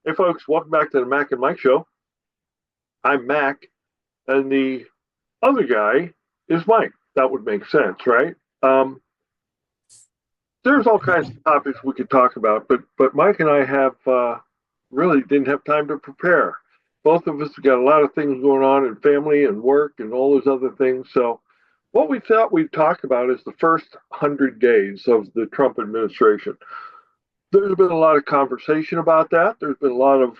Hey, folks, welcome back to the Mac and Mike Show. I'm Mac, and the other guy is Mike. That would make sense, right? There's all kinds of topics we could talk about, but Mike and I have really didn't have time to prepare. Both of us have got a lot of things going on in family and work and all those other things. So, what we thought we'd talk about is the first 100 days of the Trump administration. There's been a lot of conversation about that. There's been a lot of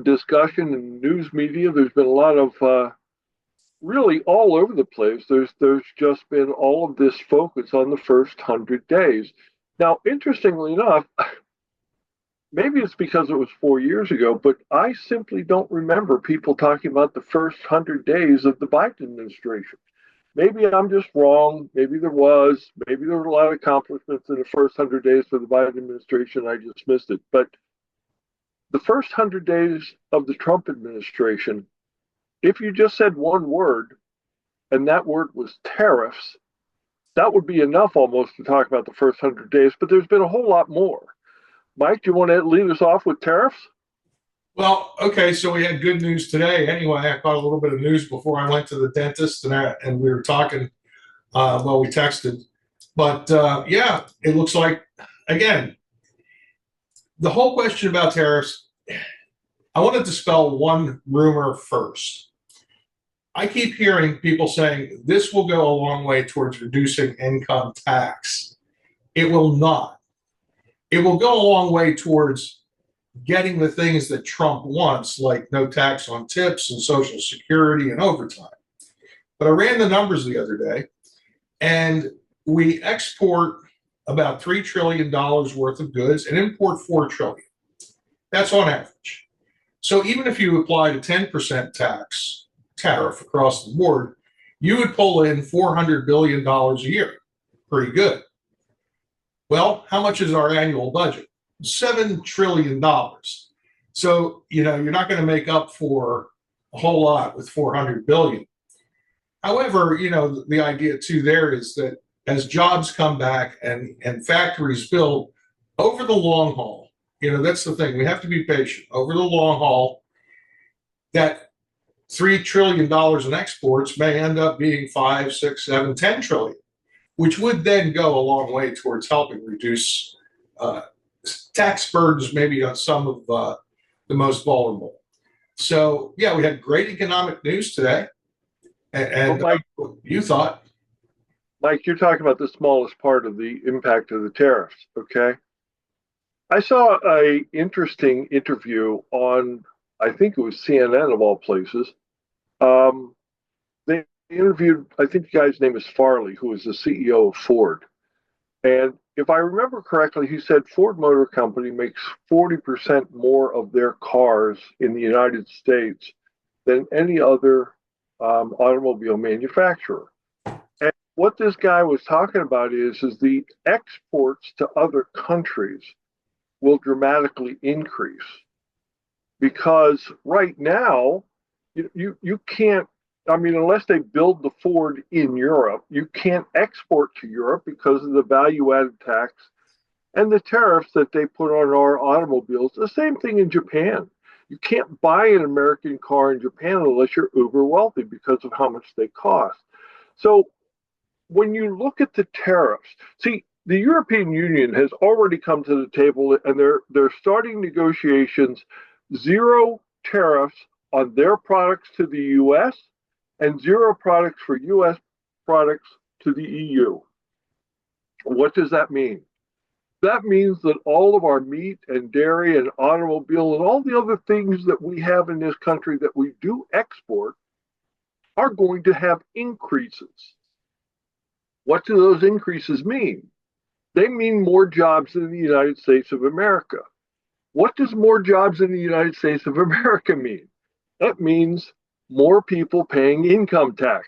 discussion in news media. There's been a lot of really all over the place. There's just been all of this focus on the first 100 days. Now, interestingly enough, maybe it's because it was 4 years ago, but I simply don't remember people talking about the first 100 days of the Biden administration. Maybe I'm just wrong. Maybe there was. Maybe there were a lot of accomplishments in the first 100 days for the Biden administration. I just missed it. But the first 100 days of the Trump administration, if you just said one word, and that word was tariffs, that would be enough almost to talk about the first 100 days. But there's been a whole lot more. Mike, do you want to lead us off with tariffs? Well, okay, so we had good news today. Anyway, I caught a little bit of news before I went to the dentist, and we were talking. We texted, but yeah, it looks like again the whole question about tariffs. I want to dispel one rumor first. I keep hearing people saying this will go a long way towards reducing income tax. It will not. It will go a long way towards getting the things that Trump wants, like no tax on tips and Social Security and overtime. But I ran the numbers the other day, and we export about $3 trillion worth of goods and import $4 trillion. That's on average. So even if you applied a 10% tariff across the board, you would pull in $400 billion a year. Pretty good. Well, how much is our annual budget? $7 trillion. So, you're not going to make up for a whole lot with 400 billion. However, the idea too there is that as jobs come back and factories build over the long haul, that's the thing. We have to be patient. Over the long haul, that $3 trillion in exports may end up being 5, 6, 7, 10 trillion, which would then go a long way towards helping reduce tax burdens maybe on some of the most vulnerable. So, yeah, we had great economic news today. And Well, you thought? Mike, you're talking about the smallest part of the impact of the tariffs, okay? I saw a interesting interview on, I think it was CNN of all places. They interviewed, I think the guy's name is Farley, who is the CEO of Ford. And if I remember correctly, he said Ford Motor Company makes 40% more of their cars in the United States than any other automobile manufacturer. And what this guy was talking about is the exports to other countries will dramatically increase because right now you can't. I mean, unless they build the Ford in Europe, you can't export to Europe because of the value-added tax and the tariffs that they put on our automobiles. The same thing in Japan. You can't buy an American car in Japan unless you're uber wealthy because of how much they cost. So when you look at the tariffs, see, the European Union has already come to the table and they're starting negotiations, zero tariffs on their products to the US and zero products for US products to the EU. What does that mean? That means that all of our meat and dairy and automobile and all the other things that we have in this country that we do export are going to have increases. What do those increases mean? They mean more jobs in the United States of America. What does more jobs in the United States of America mean? That means more people paying income tax.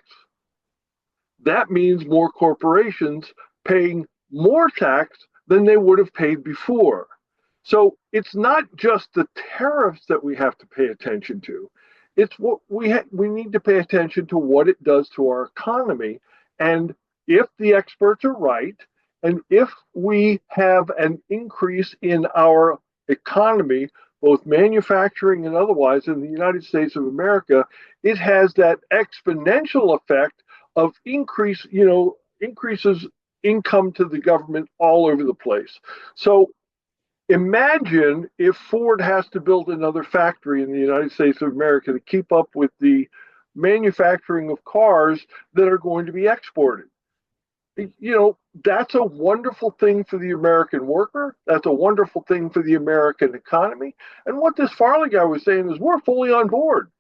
That means more corporations paying more tax than they would have paid before. So it's not just the tariffs that we have to pay attention to. It's what we need to pay attention to what it does to our economy. And if the experts are right, and if we have an increase in our economy, both manufacturing and otherwise, in the United States of America, it has that exponential effect of increases income to the government all over the place. So imagine if Ford has to build another factory in the United States of America to keep up with the manufacturing of cars that are going to be exported. That's a wonderful thing for the American worker. That's a wonderful thing for the American economy. And what this Farley guy was saying is we're fully on board.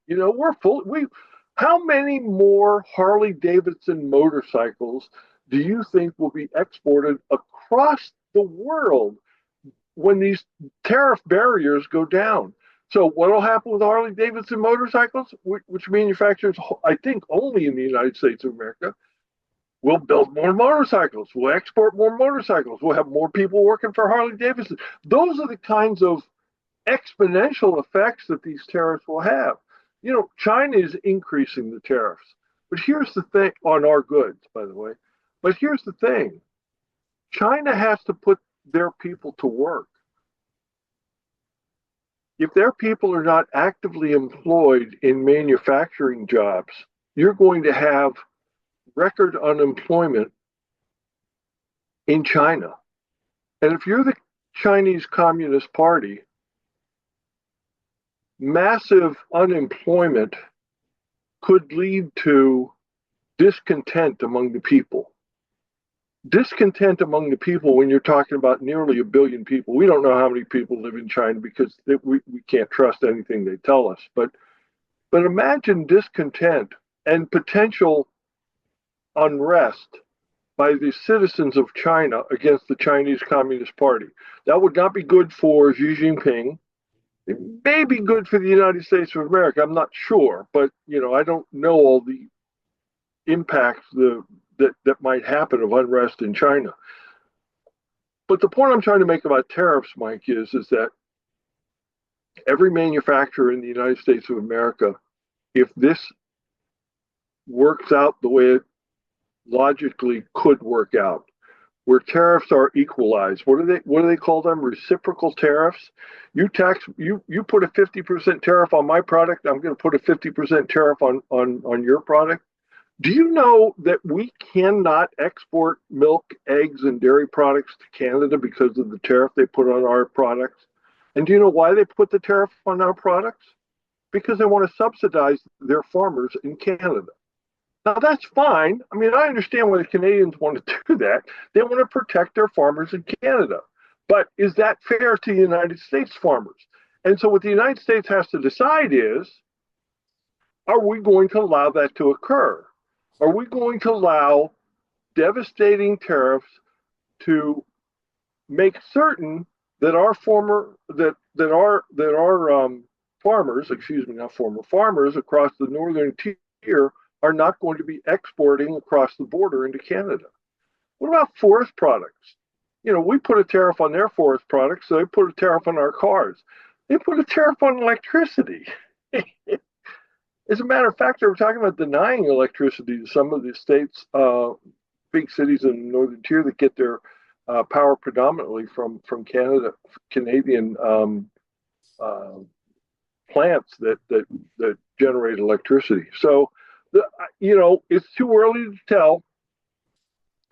How many more Harley Davidson motorcycles do you think will be exported across the world when these tariff barriers go down? So what will happen with Harley Davidson motorcycles, which manufacturers, I think, only in the United States of America? We'll build more motorcycles. We'll export more motorcycles. We'll have more people working for Harley Davidson. Those are the kinds of exponential effects that these tariffs will have. China is increasing the tariffs. But here's the thing on our goods, by the way. But here's the thing. China has to put their people to work. If their people are not actively employed in manufacturing jobs, you're going to have record unemployment in China. And if you're the Chinese Communist Party, massive unemployment could lead to discontent among the people. Discontent among the people when you're talking about nearly 1 billion people. We don't know how many people live in China because we can't trust anything they tell us. But imagine discontent and potential unrest by the citizens of China against the Chinese Communist Party. That would not be good for Xi Jinping. It may be good for the United States of America. I'm not sure, but I don't know all the impacts that might happen of unrest in China. But the point I'm trying to make about tariffs, Mike, is that every manufacturer in the United States of America, if this works out the way it logically could work out, where tariffs are equalized. What do they call them? Reciprocal tariffs. You put a 50% tariff on my product, I'm going to put a 50% tariff on your product. Do you know that we cannot export milk, eggs, and dairy products to Canada because of the tariff they put on our products? And do you know why they put the tariff on our products? Because they want to subsidize their farmers in Canada. Now, that's fine. I mean, I understand why the Canadians want to do that. They want to protect their farmers in Canada. But is that fair to the United States farmers? And so what the United States has to decide is, are we going to allow that to occur? Are we going to allow devastating tariffs to make certain that our farmers across the northern tier are not going to be exporting across the border into Canada? What about forest products? We put a tariff on their forest products, so they put a tariff on our cars. They put a tariff on electricity. As a matter of fact, they were talking about denying electricity to some of the states, big cities in the northern tier that get their power predominantly from Canadian plants that generate electricity. So, it's too early to tell.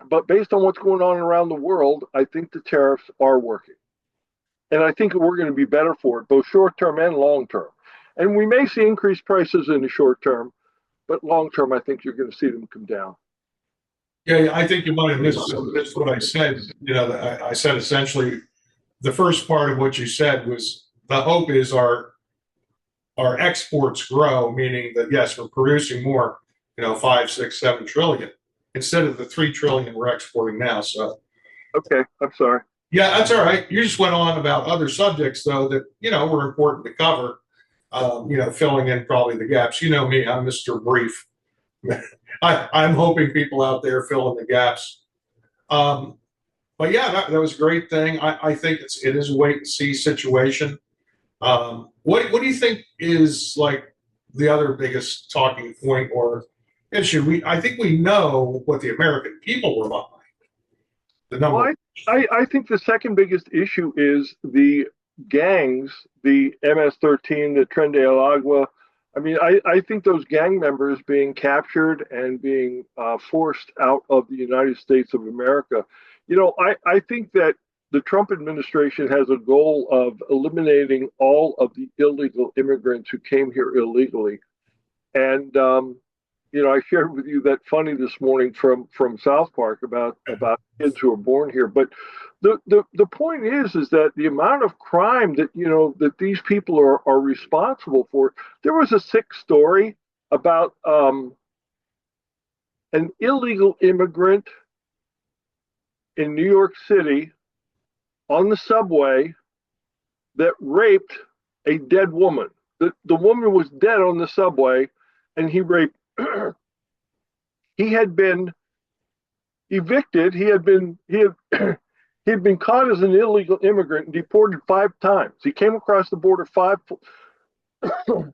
But based on what's going on around the world, I think the tariffs are working. And I think we're going to be better for it, both short term and long term. And we may see increased prices in the short term, but long term, I think you're going to see them come down. Yeah, I think you might have missed what I said. I said essentially the first part of what you said was the hope is our exports grow, meaning that, yes, we're producing more, 5, 6, 7 trillion instead of the 3 trillion we're exporting now. So, okay, I'm sorry. Yeah, that's all right. You just went on about other subjects, though, that, were important to cover, filling in probably the gaps. You know me, I'm Mr. Brief. I'm hoping people out there fill in the gaps. But yeah, that was a great thing. I think it is a wait and see situation. What do you think is like the other biggest talking point or issue? I think we know what the American people were behind. The number. Well, I think the second biggest issue is the gangs, the MS-13, the Tren de Agua. I mean, I think those gang members being captured and being forced out of the United States of America, I think that the Trump administration has a goal of eliminating all of the illegal immigrants who came here illegally. And I shared with you that funny this morning from South Park about kids who are born here. But the point is that the amount of crime that that these people are responsible for. There was a sick story about an illegal immigrant in New York City on the subway that raped a dead woman. The woman was dead on the subway, and he raped. He had been evicted. He had been caught as an illegal immigrant and deported 5 times. He came across the border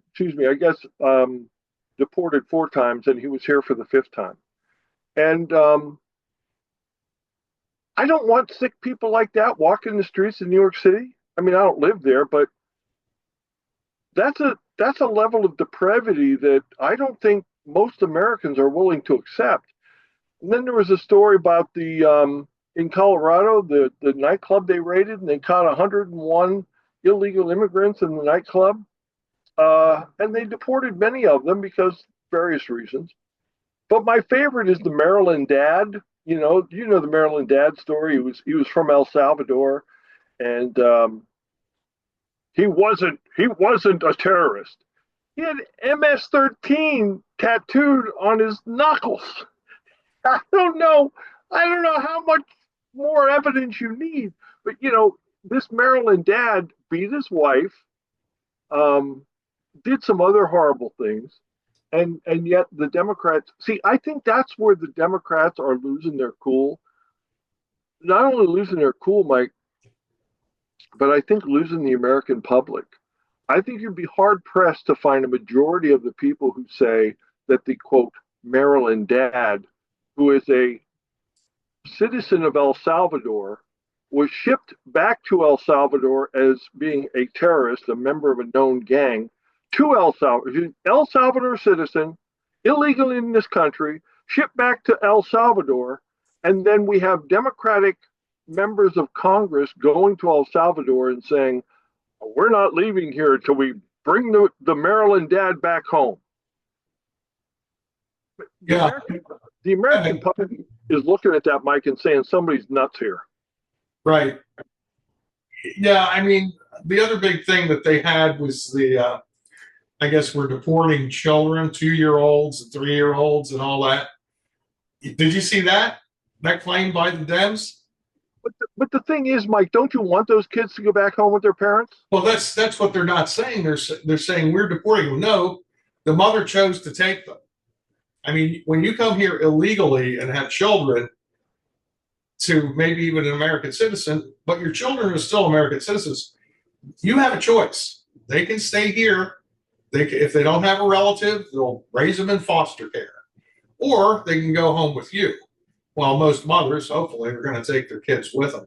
excuse me, I guess deported 4 times, and he was here for the 5th time. And I don't want sick people like that walking the streets in New York City. I mean, I don't live there, but that's a level of depravity that I don't think most Americans are willing to accept. And then there was a story about in Colorado, the nightclub they raided, and they caught 101 illegal immigrants in the nightclub, and they deported many of them because various reasons. But my favorite is the Maryland dad. You know the Maryland dad story. He was from El Salvador, and he wasn't a terrorist. He had MS-13 tattooed on his knuckles. I don't know how much more evidence you need, but this Maryland dad beat his wife, did some other horrible things, and yet the Democrats. See, I think that's where the Democrats are losing their cool. Not only losing their cool, Mike, but I think losing the American public. I think you'd be hard-pressed to find a majority of the people who say that the, quote, Maryland dad, who is a citizen of El Salvador, was shipped back to El Salvador as being a terrorist, a member of a known gang, to El Salvador. El Salvador citizen, illegal in this country, shipped back to El Salvador, and then we have Democratic members of Congress going to El Salvador and saying, we're not leaving here until we bring the Maryland dad back home. Yeah. The American public is looking at that, Mike, and saying somebody's nuts here. Right. Yeah, I mean, the other big thing that they had was I guess we're deporting children, 2-year-olds and 3-year-olds and all that. Did you see that claim by the Dems? But the thing is, Mike, don't you want those kids to go back home with their parents? Well, that's what they're not saying. They're saying we're deporting them. No, the mother chose to take them. I mean, when you come here illegally and have children to maybe even an American citizen, but your children are still American citizens, you have a choice. They can stay here. If they don't have a relative, they'll raise them in foster care, or they can go home with you. Well, most mothers, hopefully, are going to take their kids with them.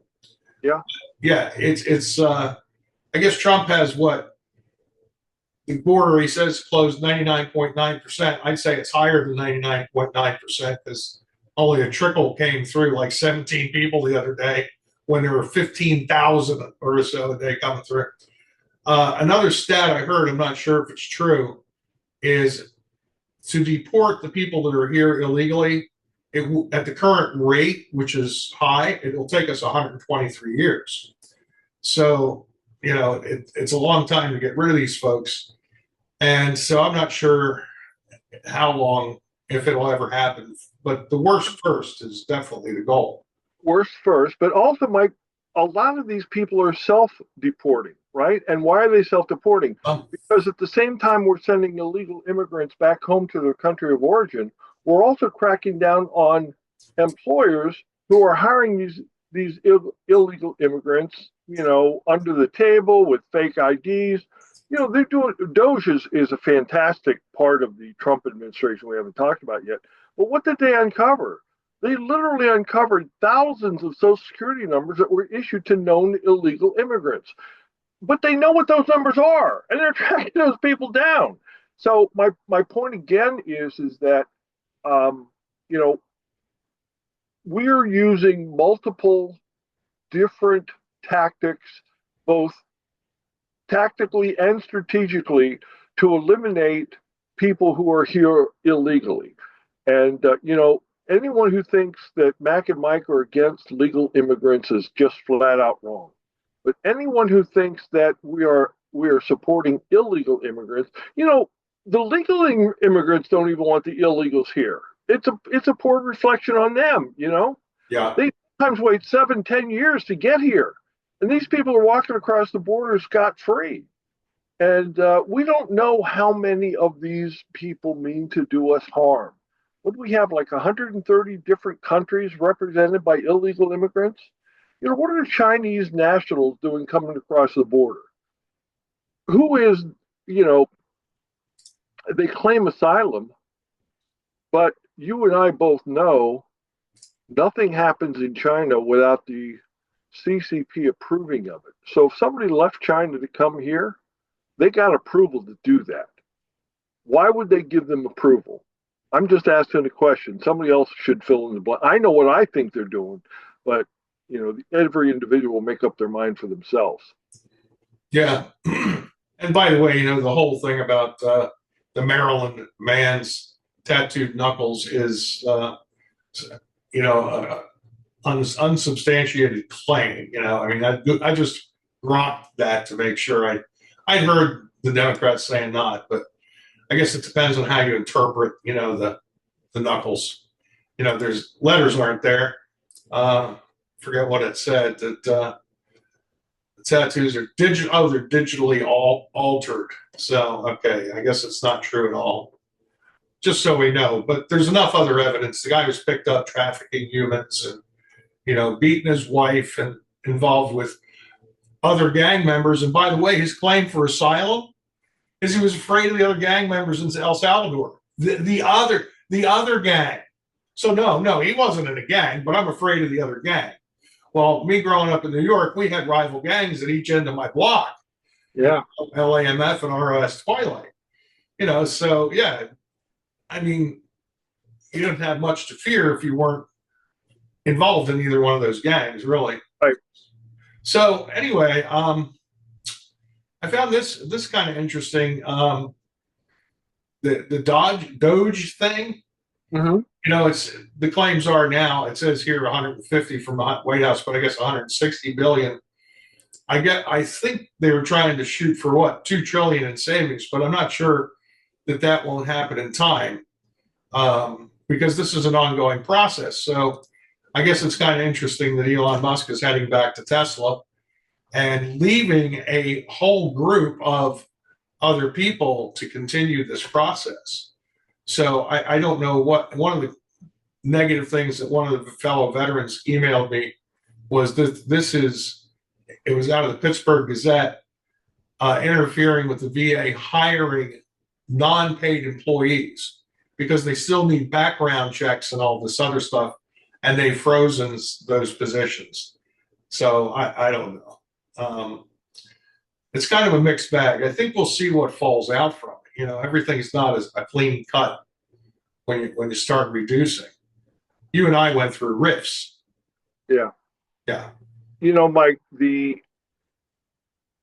Yeah. Yeah, it's. I guess Trump has what the border. He says closed 99.9%. I'd say it's higher than 99.9% because only a trickle came through, like 17 people the other day, when there were 15,000 or so a day coming through. Another stat I heard, I'm not sure if it's true, is to deport the people that are here illegally. At the current rate, which is high, it will take us 123 years. So, it's a long time to get rid of these folks. And so I'm not sure how long, if it'll ever happen. But the worst first is definitely the goal. Worst first, but also, Mike, a lot of these people are self-deporting, right? And why are they self-deporting? Because at the same time we're sending illegal immigrants back home to their country of origin, we're also cracking down on employers who are hiring these illegal immigrants, under the table with fake IDs. They're doing. DOGE is a fantastic part of the Trump administration we haven't talked about yet. But what did they uncover? They literally uncovered thousands of Social Security numbers that were issued to known illegal immigrants. but they know what those numbers are, and they're tracking those people down. So my point again is that um, you know we're using multiple different tactics, both tactically and strategically, to eliminate people who are here illegally. And anyone who thinks that Mac and Mike are against legal immigrants is just flat out wrong. But anyone who thinks that we are supporting illegal immigrants, the legal immigrants don't even want the illegals here. It's a poor reflection on them. Yeah. They sometimes wait 7, 10 years to get here, and these people are walking across the border scot free. And we don't know how many of these people mean to do us harm. What do we have, like 130 different countries represented by illegal immigrants? What are the Chinese nationals doing coming across the border? Who is, you know, they claim asylum, but you and I both know nothing happens in China without the CCP approving of it. So if somebody left China to come here, they got approval to do that. Why would they give them approval? I'm just asking a question. Somebody else should fill in the blank. I know what I think they're doing, but every individual will make up their mind for themselves. Yeah. And by the way, the whole thing about the Maryland man's tattooed knuckles is, unsubstantiated claim. I just dropped that to make sure I'd heard the Democrats saying not, but I guess it depends on how you interpret, the knuckles. There's letters aren't there. Forget what it said, that the tattoos are digital. Oh, they're digitally altered. So, okay, I guess it's not true at all. Just so we know, but there's enough other evidence. The guy was picked up trafficking humans and, beating his wife and involved with other gang members. And by the way, his claim for asylum is he was afraid of the other gang members in El Salvador. The other gang. So no, he wasn't in a gang, but I'm afraid of the other gang. Well, me growing up in New York, we had rival gangs at each end of my block. Yeah. LAMF and ROS Twilight. So yeah, you didn't have much to fear if you weren't involved in either one of those gangs, really. Right. So anyway, I found this kind of interesting. The DOGE thing. Mm-hmm. It's the claims are now. It says here 150 from the White House, but I guess 160 billion. I think they were trying to shoot for what, 2 trillion in savings, but I'm not sure that won't happen in time because this is an ongoing process. So I guess it's kind of interesting that Elon Musk is heading back to Tesla and leaving a whole group of other people to continue this process. So I don't know what one of the negative things that one of the fellow veterans emailed me was that it was out of the Pittsburgh Gazette interfering with the VA hiring non-paid employees because they still need background checks and all this other stuff, and they've frozen those positions. So I don't know. It's kind of a mixed bag. I think we'll see what falls out from it. Everything's not as a clean cut when you start reducing. You and I went through rifts. Yeah. Yeah. Mike, the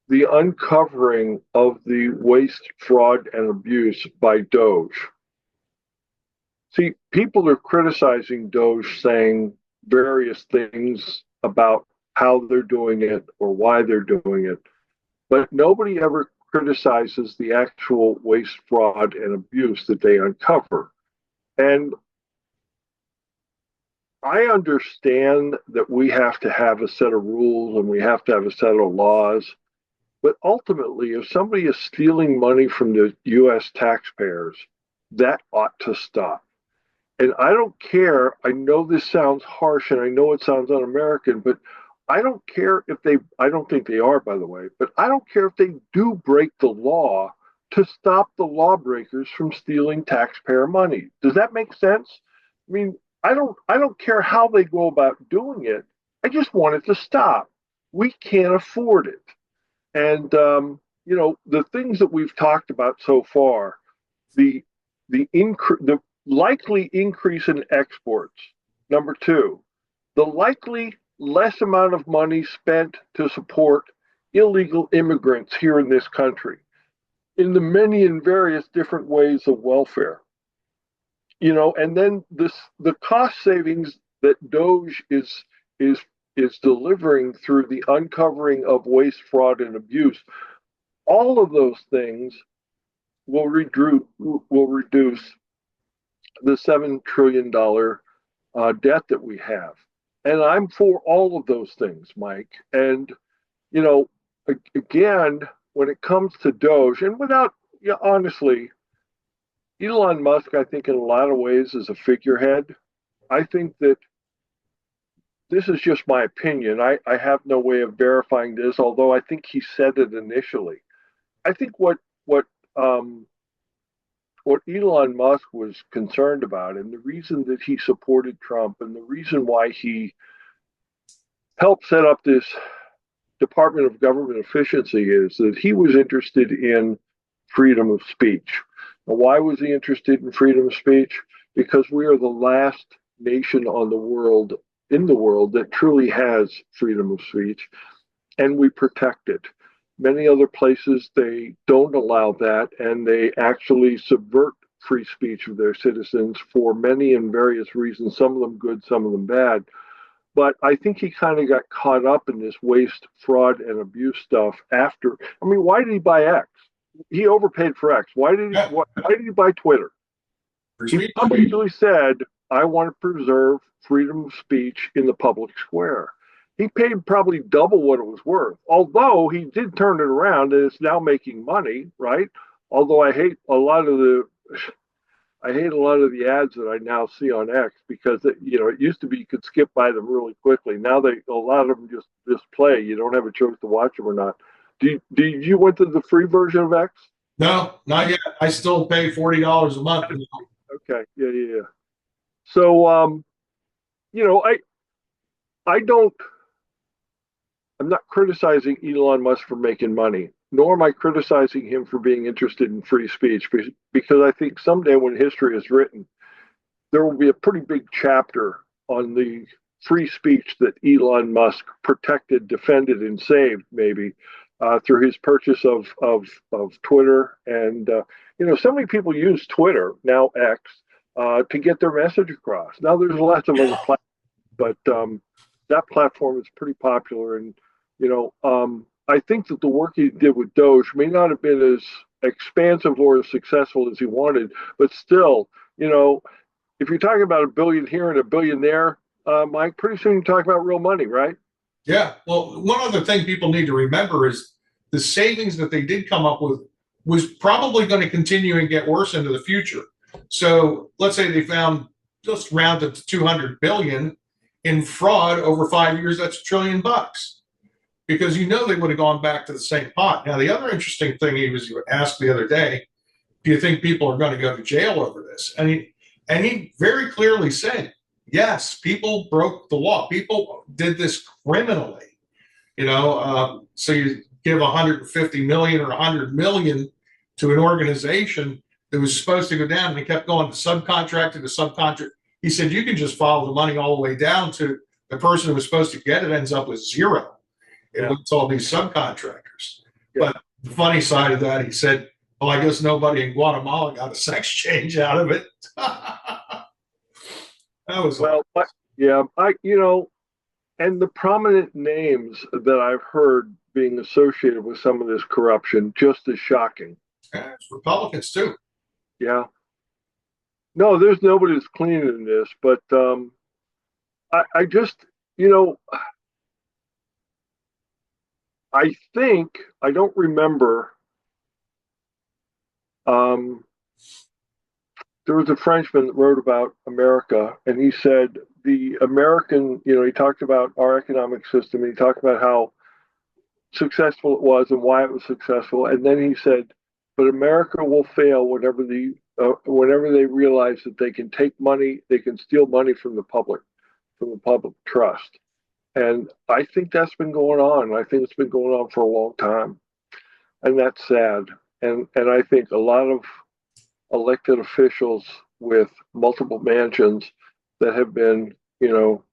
uncovering of the waste, fraud, and abuse by DOGE. See, people are criticizing DOGE, saying various things about how they're doing it or why they're doing it, but nobody ever criticizes the actual waste, fraud, and abuse that they uncover. And I understand that we have to have a set of rules and we have to have a set of laws. But ultimately, if somebody is stealing money from the U.S. taxpayers, that ought to stop. And I don't care. I know this sounds harsh and I know it sounds un-American, but I don't care if I don't think they are, by the way, but I don't care if they do break the law to stop the lawbreakers from stealing taxpayer money. Does that make sense? I don't care how they go about doing it. I just want it to stop. We can't afford it. And the things that we've talked about so far, the the likely increase in exports. Number two, the likely less amount of money spent to support illegal immigrants here in this country in the many and various different ways of welfare. And then the cost savings that DOGE is is delivering through the uncovering of waste, fraud, and abuse. All of those things will reduce the $7 trillion debt that we have. And I'm for all of those things, Mike. And, you know, again, when it comes to DOGE, and without, honestly, Elon Musk, I think in a lot of ways is a figurehead. I think that this is just my opinion. I have no way of verifying this, although I think he said it initially. I think um, what Elon Musk was concerned about, and the reason that he supported Trump, and the reason why he helped set up this Department of Government Efficiency, is that he was interested in freedom of speech. Now, why was he interested in freedom of speech? Because we are the last nation in the world that truly has freedom of speech, and we protect it. Many other places, they don't allow that, and they actually subvert free speech of their citizens for many and various reasons, some of them good, some of them bad. But I think he kind of got caught up in this waste, fraud, and abuse stuff after. I mean, why did he buy X? He overpaid for X. Why did he buy Twitter? He publicly said, I want to preserve freedom of speech in the public square. He paid probably double what it was worth, although he did turn it around and it's now making money, right? Although I hate a lot of the ads that I now see on X, because it used to be you could skip by them really quickly. Now a lot of them just play. You don't have a choice to watch them or not. Did you went to the free version of X? No, not yet. I still pay $40 a month. Okay, yeah. So I don't. I'm not criticizing Elon Musk for making money, nor am I criticizing him for being interested in free speech, because I think someday when history is written, there will be a pretty big chapter on the free speech that Elon Musk protected, defended, and saved, maybe through his purchase of Twitter. And so many people use Twitter, now X, to get their message across. Now there's lots of other platforms, but that platform is pretty popular. And I think that the work he did with DOGE may not have been as expansive or as successful as he wanted, but still, if you're talking about a billion here and a billion there, Mike, pretty soon you're talking about real money, right? Yeah. Well, one other thing people need to remember is the savings that they did come up with was probably going to continue and get worse into the future. So let's say they found, just rounded to 200 billion in fraud over 5 years. That's $1 trillion, because they would have gone back to the same pot. Now, the other interesting thing he was asked the other day, do you think people are going to go to jail over this? And he very clearly said, yes, people broke the law. People did this criminally. So you give 150 million or 100 million to an organization that was supposed to go down, and they kept going to subcontractor to subcontractor. He said, you can just follow the money all the way down to the person who was supposed to get it ends up with zero. It was all these subcontractors. Yeah. But the funny side of that, he said, well, I guess nobody in Guatemala got a sex change out of it. That was and the prominent names that I've heard being associated with some of this corruption just as shocking. Yeah, it's Republicans too. Yeah. No, there's nobody that's clean in this, but I just, I think, I don't remember, there was a Frenchman that wrote about America, and he said the American, he talked about our economic system, and he talked about how successful it was and why it was successful. And then he said, but America will fail whenever they realize that they can take money, they can steal money from the public trust. And I think that's been going on. I think it's been going on for a long time. and that's sad. And I think a lot of elected officials with multiple mansions that have been,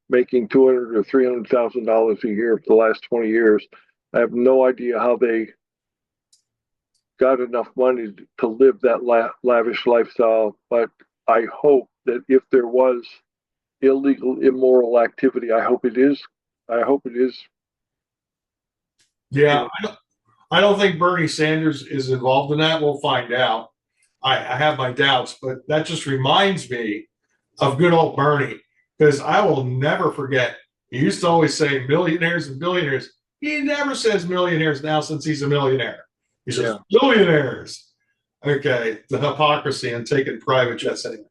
making $200,000 or $300,000 a year for the last 20 years. I have no idea how they got enough money to live that lavish lifestyle. But I hope that if there was illegal, immoral activity, I hope it is. I hope it is. Yeah, I don't think Bernie Sanders is involved in that. We'll find out. I have my doubts, but that just reminds me of good old Bernie, because I will never forget. He used to always say millionaires and billionaires. He never says millionaires now since he's a millionaire. He says billionaires. Okay, the hypocrisy and taking private jets anyway.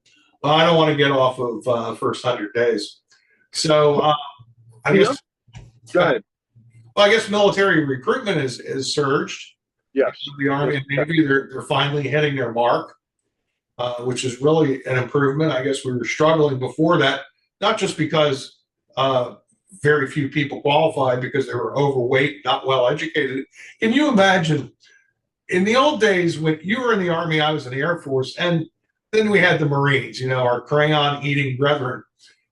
Well, I don't want to get off of first 100 days. So I guess. Go ahead. Well, I guess military recruitment is surged. Yes. The Army and Navy, they're finally hitting their mark, which is really an improvement. I guess we were struggling before that, not just because very few people qualified, because they were overweight, not well educated. Can you imagine in the old days when you were in the Army, I was in the Air Force, and then we had the Marines, our crayon eating brethren,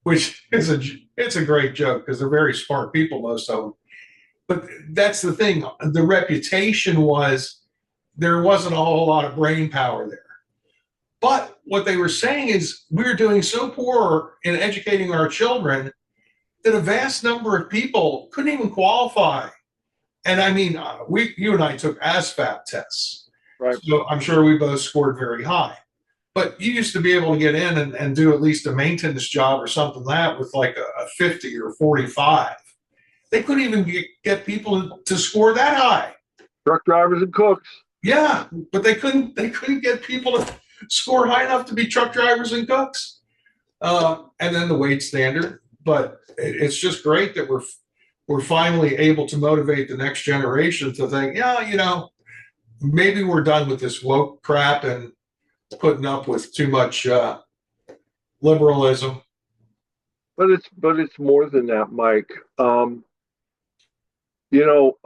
which is it's a great joke because they're very smart people, most of them. But that's the thing. The reputation was there wasn't a whole lot of brain power there. But what they were saying is we're doing so poor in educating our children that a vast number of people couldn't even qualify. And I mean, you and I took ASVAB tests. Right. So I'm sure we both scored very high. But you used to be able to get in and do at least a maintenance job or something like that with like a 50 or 45. They couldn't even get people to score that high. Truck drivers and cooks. Yeah, but they couldn't get people to score high enough to be truck drivers and cooks. And then the wage standard. But it's just great that we're finally able to motivate the next generation to think, yeah, maybe we're done with this woke crap and putting up with too much liberalism. But it's more than that, Mike.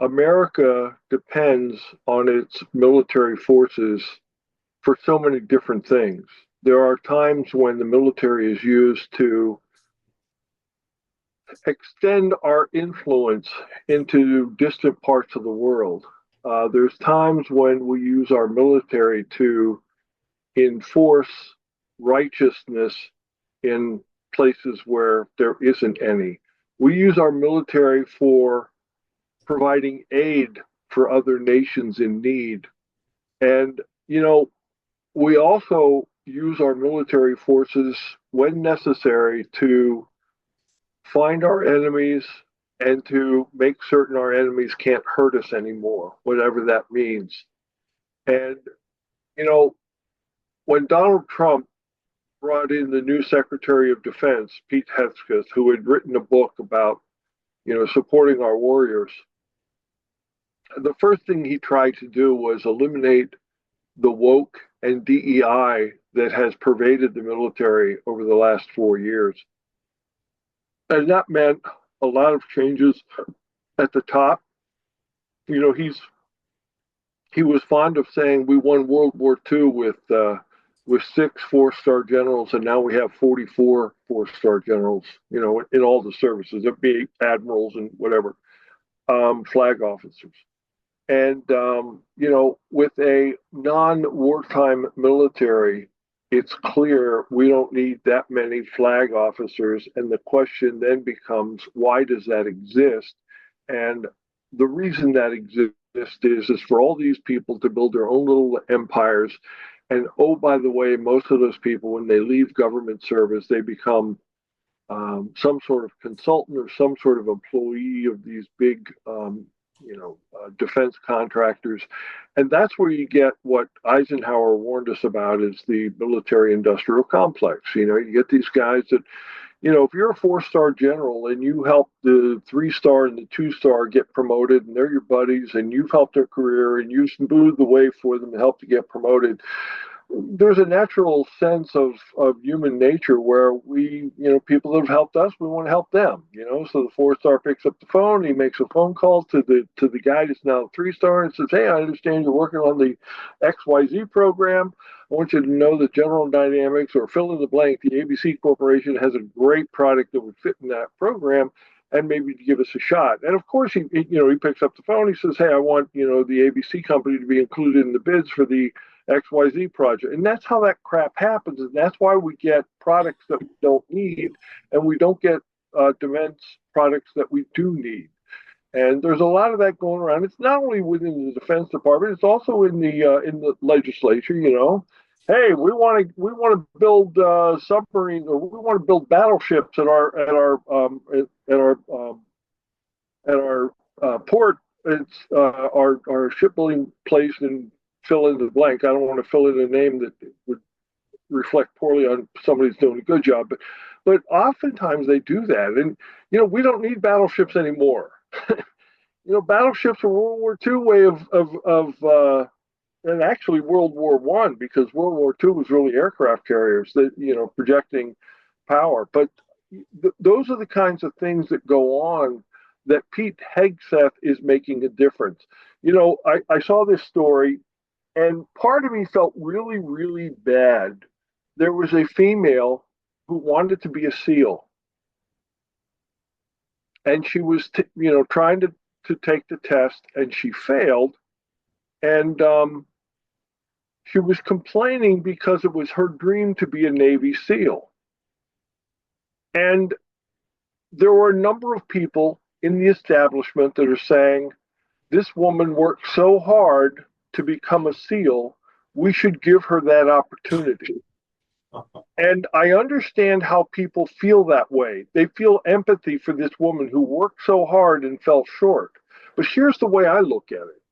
America depends on its military forces for so many different things. There are times when the military is used to extend our influence into distant parts of the world. There's times when we use our military to enforce righteousness in places where there isn't any. We use our military for providing aid for other nations in need. And, we also use our military forces when necessary to find our enemies and to make certain our enemies can't hurt us anymore, whatever that means. And, when Donald Trump brought in the new Secretary of Defense, Pete Hegseth, who had written a book about, supporting our warriors, the first thing he tried to do was eliminate the woke and DEI that has pervaded the military over the last 4 years. And that meant a lot of changes at the top. He was fond of saying we won World War II with 6 4-star generals, and now we have 44 4-star generals, in all the services, it be admirals and whatever, flag officers. And, with a non-wartime military, it's clear we don't need that many flag officers. And the question then becomes, why does that exist? And the reason that exists is for all these people to build their own little empires. And oh, by the way, most of those people, when they leave government service, they become some sort of consultant or some sort of employee of these big defense contractors. And that's where you get what Eisenhower warned us about is the military industrial complex. You get these guys that, if you're a 4-star general and you help the 3-star and the 2-star get promoted and they're your buddies and you've helped their career and you smooth the way for them to help to get promoted, there's a natural sense of human nature where people that have helped us, we want to help them, So the 4-star picks up the phone, he makes a phone call to the guy that's now 3-star and says, "Hey, I understand you're working on the XYZ program. I want you to know that General Dynamics, or fill in the blank, the ABC Corporation has a great product that would fit in that program, and maybe give us a shot." And of course, he picks up the phone. He says, "Hey, I want the ABC company to be included in the bids for the XYZ project." And that's how that crap happens. And that's why we get products that we don't need, and we don't get defense products that we do need. And there's a lot of that going around. It's not only within the Defense Department; it's also in the legislature. Hey, we want to build submarines, or we want to build battleships at our port. It's our shipbuilding place in fill in the blank. I don't want to fill in a name that would reflect poorly on somebody who's doing a good job, but oftentimes they do that, and we don't need battleships anymore. Battleships are World War II way of and actually World War One, because World War II was really aircraft carriers that projecting power. But those are the kinds of things that go on that Pete Hegseth is making a difference. I saw this story, and part of me felt really, really bad. There was a female who wanted to be a SEAL, and she was trying to take the test, and she failed, and she was complaining because it was her dream to be a Navy SEAL. And there were a number of people in the establishment that are saying, this woman worked so hard to become a SEAL, we should give her that opportunity. And I understand how people feel that way. They feel empathy for this woman who worked so hard and fell short. But here's the way I look at it.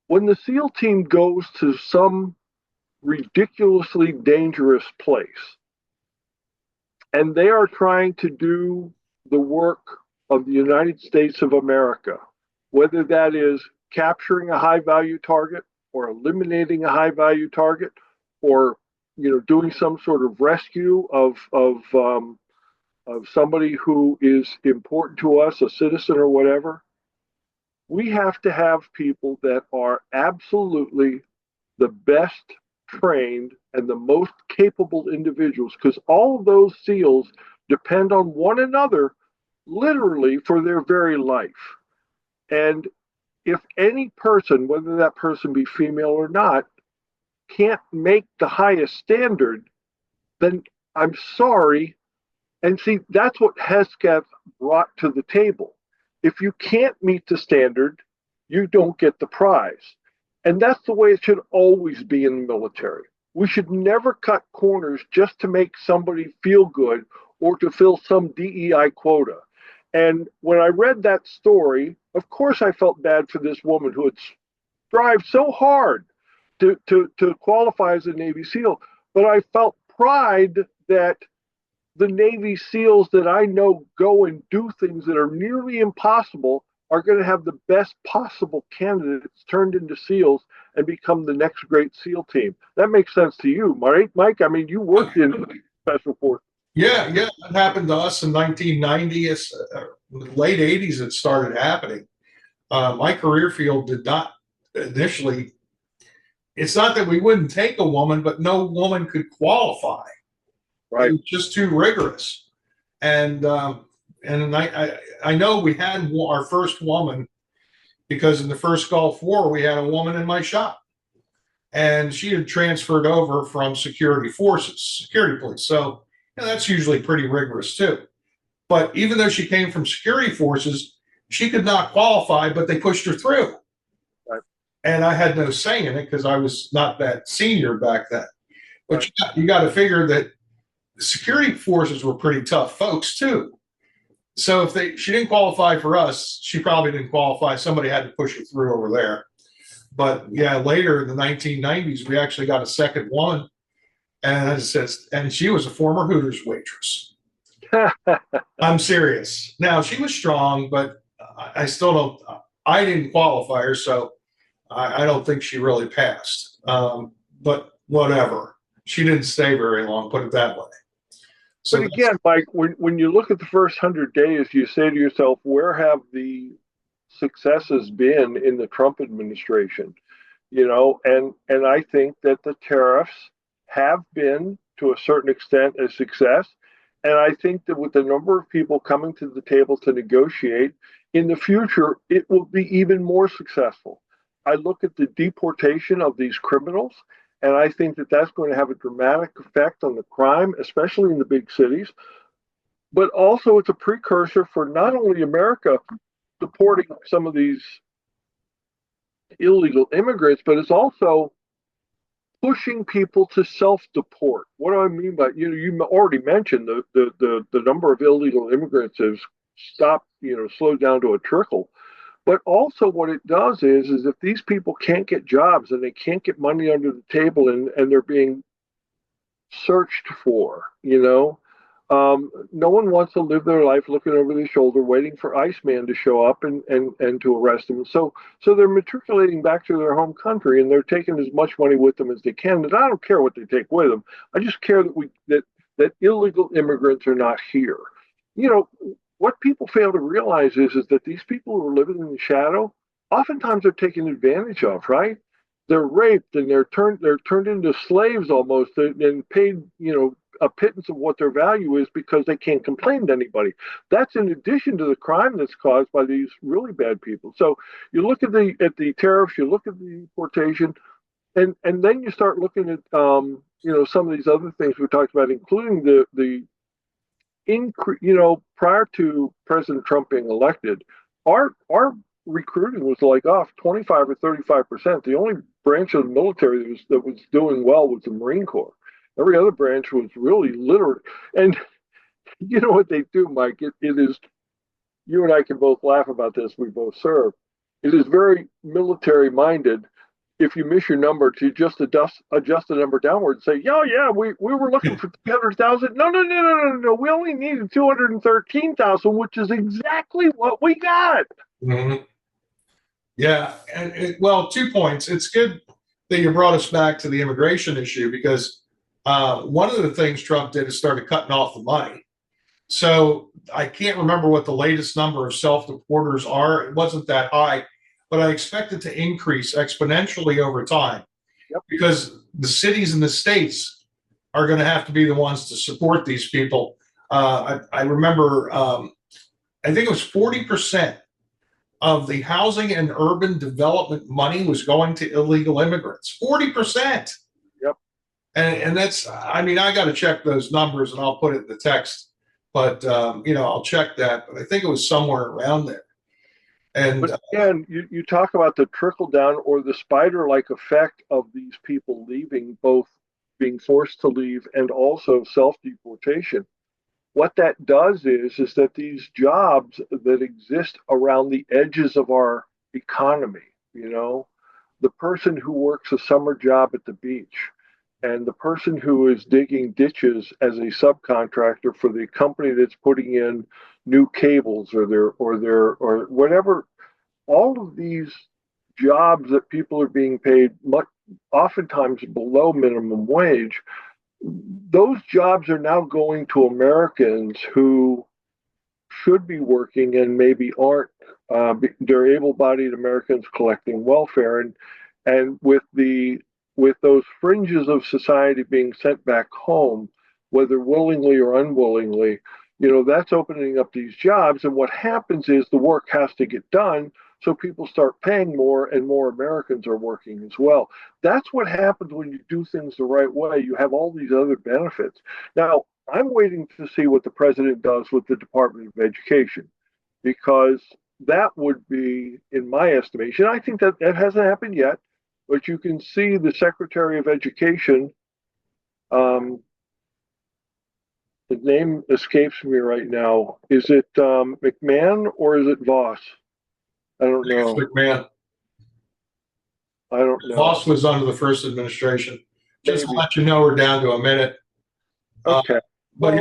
When the SEAL team goes to some ridiculously dangerous place, and they are trying to do the work of the United States of America, whether that is capturing a high-value target, or eliminating a high-value target, or doing some sort of rescue of somebody who is important to us, a citizen or whatever, we have to have people that are absolutely the best trained and the most capable individuals, because all of those SEALs depend on one another literally for their very life. And if any person, whether that person be female or not, can't make the highest standard, then I'm sorry. And see, that's what Hesketh brought to the table. If you can't meet the standard, you don't get the prize. And that's the way it should always be in the military. We should never cut corners just to make somebody feel good or to fill some DEI quota. And when I read that story, of course I felt bad for this woman who had strived so hard to qualify as a Navy SEAL. But I felt pride that the Navy SEALs that I know go and do things that are nearly impossible are going to have the best possible candidates turned into SEALs and become the next great SEAL team. That makes sense to you, right, Mike? I mean, you worked in Special Forces. Yeah, that happened to us in 1990. Late 80s, it started happening. My career field did not initially. It's not that we wouldn't take a woman, but no woman could qualify. Right. It was just too rigorous. And I know we had our first woman because in the first Gulf War, we had a woman in my shop. And she had transferred over from security police. So that's usually pretty rigorous too. But even though she came from security forces, she could not qualify, but they pushed her through. Right. And I had no say in it because I was not that senior back then. But you got to figure that security forces were pretty tough folks too. So if she didn't qualify for us, she probably didn't qualify. Somebody had to push her through over there. But yeah, later in the 1990s, we actually got a second one, and she was a former Hooters waitress. I'm serious. Now she was strong, but I still don't. I didn't qualify her, so I don't think she really passed. But whatever. She didn't stay very long, put it that way. So But again, Mike, when you look at the first 100 days, you say to yourself, where have the successes been in the Trump administration? And I think that the tariffs have been to a certain extent a success. And I think that with the number of people coming to the table to negotiate in the future, it will be even more successful. I look at the deportation of these criminals, and I think that that's going to have a dramatic effect on the crime, especially in the big cities. But also, it's a precursor for not only America deporting some of these illegal immigrants, but it's also pushing people to self-deport. What do I mean by, you already mentioned the number of illegal immigrants has stopped, slowed down to a trickle. But also what it does is if these people can't get jobs and they can't get money under the table and they're being searched for, no one wants to live their life looking over their shoulder, waiting for Iceman to show up and to arrest them. So they're matriculating back to their home country and they're taking as much money with them as they can. And I don't care what they take with them. I just care that illegal immigrants are not here. What people fail to realize is that these people who are living in the shadow, oftentimes they're taken advantage of, right? They're raped and they're turned into slaves almost and paid, a pittance of what their value is because they can't complain to anybody. That's in addition to the crime that's caused by these really bad people. So you look at the tariffs, you look at the deportation, and then you start looking at some of these other things we talked about, including the increase. Prior to President Trump being elected, our recruiting was like off 25 or 35%. The only branch of the military that was doing well was the Marine Corps. Every other branch was really literate. And you know what they do, Mike? It is, you and I can both laugh about this. We both serve. It is very military minded. If you miss your number, to just adjust the number downward and say, yeah, we were looking for 300,000. No. We only needed 213,000, which is exactly what we got. Mm-hmm. Yeah. And well, 2 points. It's good that you brought us back to the immigration issue because one of the things Trump did is started cutting off the money. So I can't remember what the latest number of self-deporters are. It wasn't that high, but I expect it to increase exponentially over time. Yep. Because the cities and the states are going to have to be the ones to support these people. I remember, I think it was 40% of the housing and urban development money was going to illegal immigrants. 40%. And that's, I got to check those numbers and I'll put it in the text, but, I'll check that, but I think it was somewhere around there. But again, you talk about the trickle down or the spider-like effect of these people leaving, both being forced to leave and also self-deportation. What that does is that these jobs that exist around the edges of our economy, the person who works a summer job at the beach, and the person who is digging ditches as a subcontractor for the company that's putting in new cables or whatever, all of these jobs that people are being paid oftentimes below minimum wage, those jobs are now going to Americans who should be working and maybe aren't. They're able-bodied Americans collecting welfare, and with those fringes of society being sent back home, whether willingly or unwillingly, that's opening up these jobs. And what happens is the work has to get done, so people start paying more and more Americans are working as well. That's what happens when you do things the right way. You have all these other benefits. Now, I'm waiting to see what the president does with the Department of Education, because that would be, in my estimation, I think that hasn't happened yet, but you can see the Secretary of Education, the name escapes me right now. Is it McMahon or is it Voss? I don't know. It's McMahon. I don't know. Voss was under the first administration. Just to let you know, we're down to a minute. Okay. But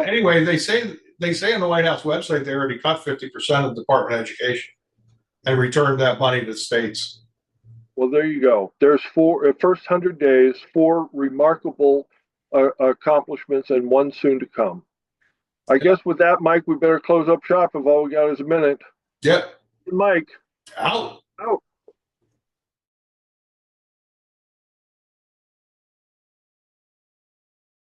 anyway, they say on the White House website they already cut 50% of the Department of Education and returned that money to the states. Well, there you go. There's first 100 days, 4 remarkable accomplishments, and 1 soon to come. I guess with that, Mike, we better close up shop if all we got is a minute. Yep. Mike. Out.